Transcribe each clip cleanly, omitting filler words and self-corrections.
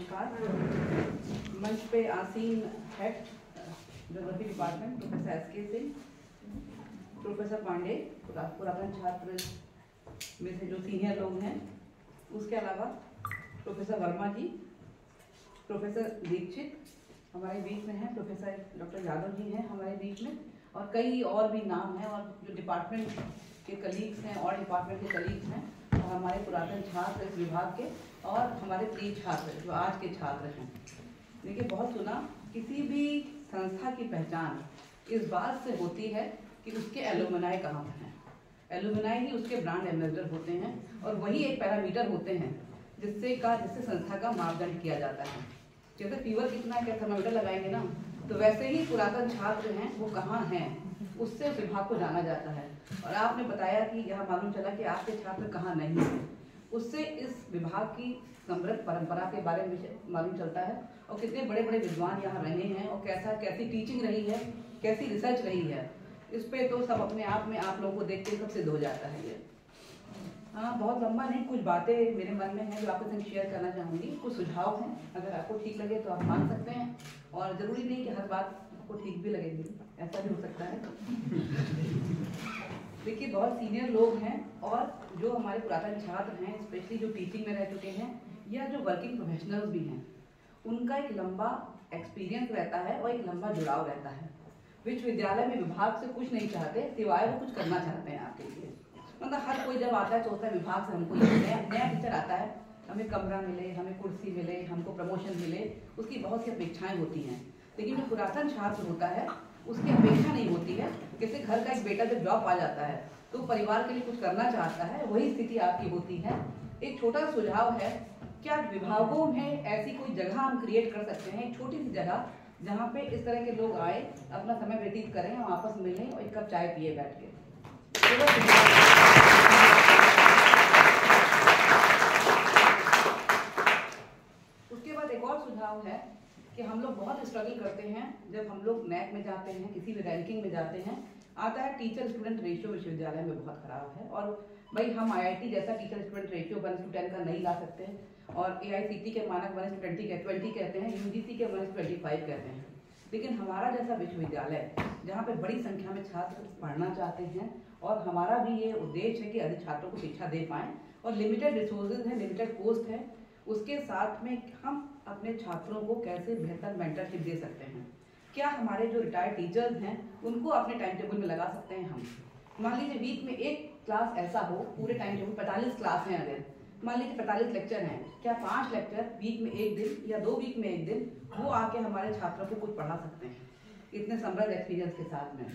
नमस्कार। मंच पे आसीन head geography department professor S K. Singh, professor Pandey पुरातन छात्र में से जो सीनियर लोग हैं, उसके अलावा प्रोफेसर वर्मा जी, प्रोफेसर दीक्षित हमारे बीच में हैं, प्रोफेसर डॉक्टर यादव जी हैं हमारे बीच में, और कई और भी नाम हैं, और जो डिपार्टमेंट के कलीग्स हैं और डिपार्टमेंट के कलीग्स हैं, और हमारे पुरातन छात्र इस विभाग के, और हमारे प्रिय छात्र जो आज के छात्र हैं। देखिए, बहुत सुना, किसी भी संस्था की पहचान इस बात से होती है कि उसके एलुमनाई कहाँ पर हैं। एलुमनाई ही उसके ब्रांड एम्बेसडर होते हैं, और वही एक पैरामीटर होते हैं जिससे संस्था का मापदंड किया जाता है। जैसे फीवर कितना है, क्या थर्मामीटर लगाएंगे ना, तो वैसे ही पुरातन छात्र हैं वो कहाँ हैं, उससे उस विभाग को जाना जाता है। और आपने बताया कि यह मालूम चला कि आपके छात्र कहाँ नहीं हैं, उससे इस विभाग की समृद्ध परंपरा के बारे में मालूम चलता है, और कितने बड़े बड़े विद्वान यहाँ रहे हैं, और कैसी टीचिंग रही है, कैसी रिसर्च रही है। इस पे तो सब अपने आप में आप लोगों को देख के सब सिद्ध हो जाता है ये। हाँ, बहुत लंबा नहीं, कुछ बातें मेरे मन में हैं जो आपके संग शेयर करना चाहूँगी। कुछ सुझाव हैं, अगर आपको ठीक लगे तो आप मान सकते हैं, और ज़रूरी नहीं कि हर बात आपको ठीक भी लगेगी, ऐसा भी हो सकता है। देखिए, बहुत सीनियर लोग हैं, और जो हमारे पुरातन छात्र हैं, स्पेशली जो टीचिंग में रह चुके हैं या जो वर्किंग प्रोफेशनल्स भी हैं, उनका एक लंबा एक्सपीरियंस रहता है और एक लंबा जुड़ाव रहता है। विश्वविद्यालय में विभाग से कुछ नहीं चाहते, सिवाय वो कुछ करना चाहते हैं आपके लिए। मतलब हर कोई जब आता है तो सोचता है विभाग से हमको नया टीचर आता है, हमें कमरा मिले, हमें कुर्सी मिले, हमको प्रमोशन मिले, उसकी बहुत सी अपेक्षाएं होती हैं। लेकिन जो पुरातन छात्र होता है उसकी अपेक्षा नहीं होती है। जैसे घर का एक बेटा जब जॉब पा जाता है तो परिवार के लिए कुछ करना चाहता है, वही स्थिति आपकी होती है। एक छोटा सुझाव है, क्या विभागों में ऐसी कोई जगह हम क्रिएट कर सकते हैं, एक छोटी सी जगह जहाँ पे इस तरह के लोग आए, अपना समय व्यतीत करें और आपस में मिलें और एक कप चाय पिए बैठ के। उसके बाद एक और सुझाव है कि हम लोग बहुत स्ट्रगल करते हैं जब हम लोग नैक में जाते हैं, किसी भी रैंकिंग में जाते हैं, आता है टीचर स्टूडेंट रेशियो विश्वविद्यालय में बहुत खराब है। और भाई, हम IIT जैसा टीचर स्टूडेंट रेशियो 1:10 का नहीं ला सकते हैं, और AICT के मानक 1:20 कहते हैं, UGC के 1:25 कहते हैं। लेकिन हमारा जैसा विश्वविद्यालय जहाँ पे बड़ी संख्या में छात्र पढ़ना चाहते हैं, और हमारा भी ये उद्देश्य है कि अधिक छात्रों को शिक्षा दे पाएँ, और लिमिटेड रिसोर्सेज है, लिमिटेड पोस्ट है, उसके साथ में हम अपने छात्रों को कैसे बेहतर मेंटरशिप दे सकते हैं। क्या हमारे जो रिटायर्ड टीचर्स हैं उनको अपने टाइम टेबल में लगा सकते हैं हम। मान लीजिए वीक में एक क्लास ऐसा हो, पूरे टाइम टेबल 45 क्लास हैं, अगर मान लीजिए 45 लेक्चर हैं, क्या 5 लेक्चर वीक में एक दिन या 2 वीक में एक दिन वो आके हमारे छात्रों को कुछ पढ़ा सकते हैं, इतने समृद्ध एक्सपीरियंस के साथ में।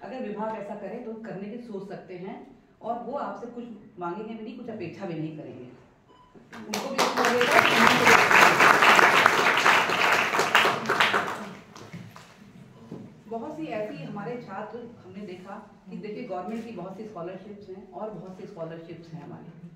अगर विभाग ऐसा करे तो करने की सोच सकते हैं, और वो आपसे कुछ मांगेंगे भी नहीं, कुछ अपेक्षा भी नहीं करेंगे, उनको भी अच्छा लगेगा। बहुत सी ऐसी हमारे छात्र हमने देखा कि देखिए, गवर्नमेंट की बहुत सी स्कॉलरशिप्स हैं और बहुत सी स्कॉलरशिप्स हैं हमारी।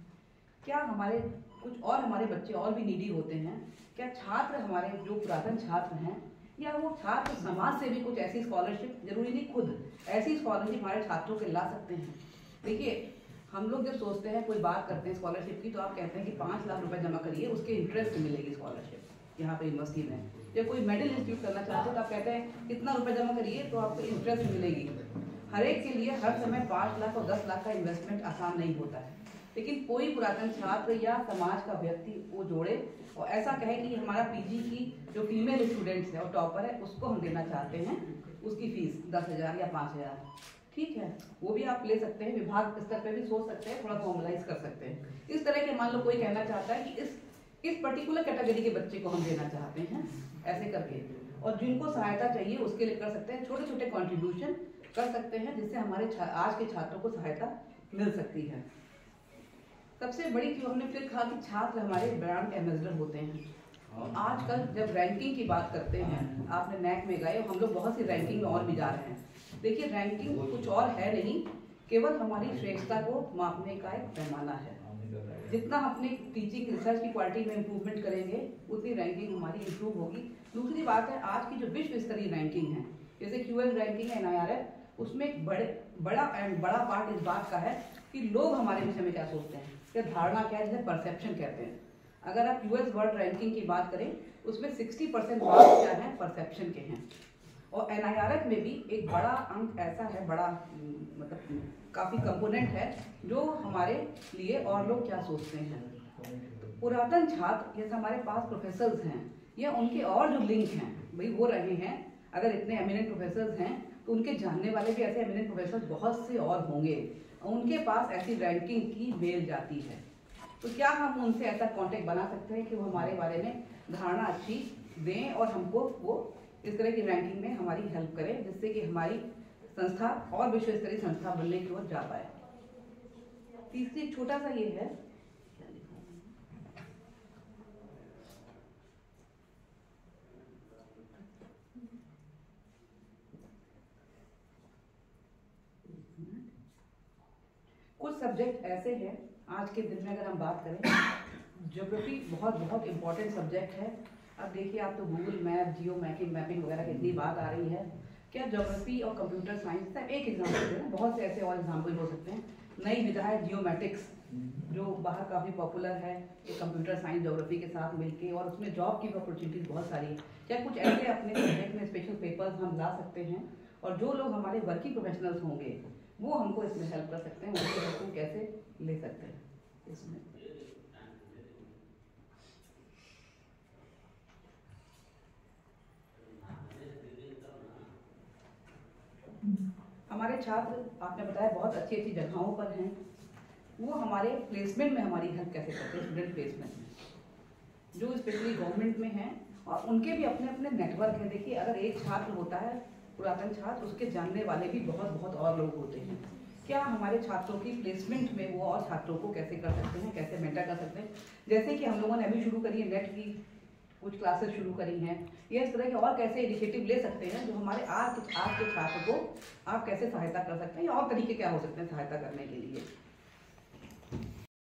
क्या हमारे कुछ और हमारे बच्चे और भी नीडी होते हैं, क्या छात्र हमारे जो पुरातन छात्र हैं या वो छात्र समाज से भी कुछ ऐसी स्कॉलरशिप, जरूरी नहीं खुद ऐसी स्कॉलरशिप हमारे छात्रों के ला सकते हैं। देखिए, हम लोग जब सोचते हैं, कोई बात करते हैं स्कॉलरशिप की, तो आप कहते हैं कि 5 लाख रुपए जमा करिए, उसके इंटरेस्ट मिलेगी स्कॉलरशिप यहाँ पे यूनिवर्सिटी में। या कोई मेडल इंस्टीट्यूट करना चाहते हैं तो आप कहते हैं कितना रुपए जमा करिए तो आपको इंटरेस्ट मिलेगी। हर एक के लिए हर समय 5 लाख और 10 लाख का इन्वेस्टमेंट आसान नहीं होता है, लेकिन कोई पुरातन छात्र या समाज का व्यक्ति वो जोड़े और ऐसा कहे कि हमारा PG की जो फीमेल स्टूडेंट्स है और टॉपर है, उसको हम देना चाहते हैं, उसकी फीस 10,000 या 5,000, ठीक है, वो भी आप ले सकते हैं। विभाग स्तर पे भी सोच सकते हैं, थोड़ा फॉर्मलाइज कर सकते हैं। इस तरह के मान लो कोई कहना चाहता है कि इस पर्टिकुलर कैटेगरी के बच्चे को हम देना चाहते हैं, ऐसे करके, और जिनको सहायता चाहिए उसके लिए कर सकते हैं, छोटे छोटे कंट्रीब्यूशन कर सकते हैं, जिससे हमारे आज के छात्रों को सहायता मिल सकती है। सबसे बड़ी चीज हमने फिर कहा कि छात्र हमारे ब्रांड एम्बेसडर होते हैं। आजकल जब रैंकिंग की बात करते हैं, आपने नैक में गए, हम लोग बहुत सी रैंकिंग में और भी जा रहे हैं। देखिए, रैंकिंग कुछ और है नहीं, केवल हमारी श्रेष्ठता को मापने का एक पैमाना है। जितना अपने टीचिंग रिसर्च की क्वालिटी में इम्प्रूवमेंट करेंगे, उतनी रैंकिंग हमारी इम्प्रूव होगी। दूसरी बात है, आज की जो विश्व स्तरीय रैंकिंग है, जैसे QS रैंकिंग है, NIRF, उसमें एक बड़ा पार्ट इस बात का है कि लोग हमारे विषय में क्या सोचते हैं, क्या धारणा क्या है, जिसे परसेप्शन कहते हैं। अगर आप यूएस वर्ल्ड रैंकिंग की बात करें उसमें 60% मार्क्स क्या हैं, परसेप्शन के हैं। और एनआईआरएफ में भी एक बड़ा अंक ऐसा है, बड़ा मतलब काफ़ी कंपोनेंट है जो हमारे लिए और लोग क्या सोचते हैं। तो पुरातन छात्र जैसे हमारे पास प्रोफेसर्स हैं या उनके और जो लिंक हैं भाई वो रहे हैं, अगर इतने एमिनेंट प्रोफेसर्स हैं तो उनके जानने वाले भी ऐसे एमिनेंट प्रोफेसर्स बहुत से और होंगे, उनके पास ऐसी रैंकिंग की मेल जाती है। तो क्या हम उनसे ऐसा कांटेक्ट बना सकते हैं कि वो हमारे बारे में धारणा अच्छी दें और हमको वो इस तरह की रैंकिंग में हमारी हेल्प करें, जिससे कि हमारी संस्था और विश्व स्तरीय संस्था बनने की ओर जा पाए। तीसरी छोटा सा ये है, कुछ सब्जेक्ट ऐसे हैं आज के दिन में अगर हम बात करें, ज्योग्राफी बहुत बहुत इंपॉर्टेंट सब्जेक्ट है। अब देखिए आप तो गूगल मैप, जियो मैपिंग वगैरह की इतनी बात आ रही है, क्या ज्योग्राफी और कंप्यूटर साइंस का एक एग्जाम्पल है, बहुत से ऐसे और एग्जाम्पल हो सकते हैं। नई विधा है जियोमेट्रिक्स जो बाहर काफ़ी पॉपुलर है, ये कंप्यूटर साइंस ज्योग्राफी के साथ मिलके, और उसमें जॉब की अपॉर्चुनिटीज बहुत सारी है। क्या कुछ ऐसे अपने सब्जेक्ट में स्पेशल पेपर्स हम ला सकते हैं, और जो लोग हमारे वर्किंग प्रोफेशनल्स होंगे वो हमको इसमें हेल्प कर सकते हैं, उनकी हेल्प को कैसे ले सकते हैं इसमें। हमारे छात्र आपने बताया बहुत अच्छी अच्छी जगहों पर हैं, वो हमारे प्लेसमेंट में हमारी हेल्प कैसे करते हैं, स्टूडेंट प्लेसमेंट में जो स्पेशली गवर्नमेंट में हैं, और उनके भी अपने अपने नेटवर्क हैं। देखिए अगर एक छात्र होता है पुरातन छात्र, उसके जानने वाले भी बहुत बहुत और लोग होते हैं। क्या हमारे छात्रों की प्लेसमेंट में वो और छात्रों को कैसे कर सकते हैं, कैसे मेंटर कर सकते हैं। जैसे कि हम लोगों ने अभी शुरू करी है नेट की कुछ क्लासेस शुरू करी हैं, या इस तरह के और कैसे इनिशिएटिव ले सकते हैं जो हमारे आज के छात्र को आप कैसे सहायता कर सकते हैं, या और तरीके क्या हो सकते हैं सहायता करने के लिए।